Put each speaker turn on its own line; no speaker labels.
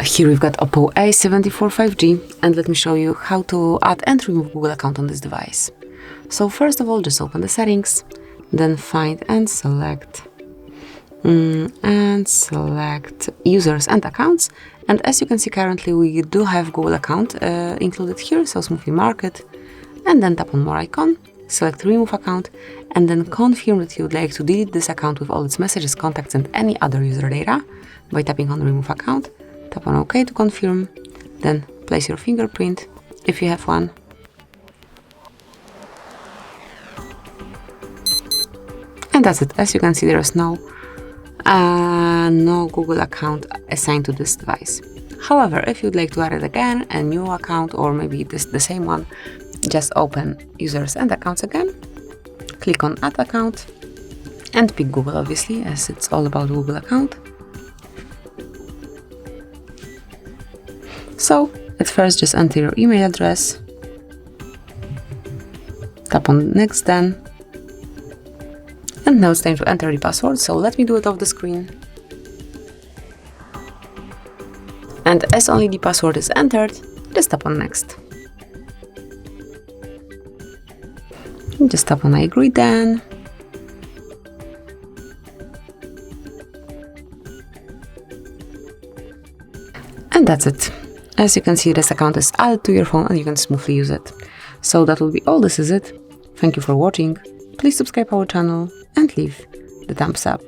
Here we've got OPPO A74 5G, and let me show you how to add and remove Google account on this device. So first of all, just open the settings, then find and select users and accounts. And as you can see, currently we do have Google account included here, so smoothly mark it, and then tap on more icon, select remove account, and then confirm that you would like to delete this account with all its messages, contacts, and any other user data by tapping on remove account. Tap on OK to confirm, then place your fingerprint if you have one. And that's it. As you can see, there is no Google account assigned to this device. However, if you'd like to add it again, a new account, or maybe the same one, just open users and accounts again, click on add account, and pick Google, obviously, as it's all about Google account. So at first, just enter your email address, tap on next then, and now it's time to enter the password, so let me do it off the screen. And as only the password is entered, just tap on next. And just tap on I agree then. And that's it. As you can see, this account is added to your phone and you can smoothly use it. So that will be all. This is it. Thank you for watching. Please subscribe our channel and leave the thumbs up.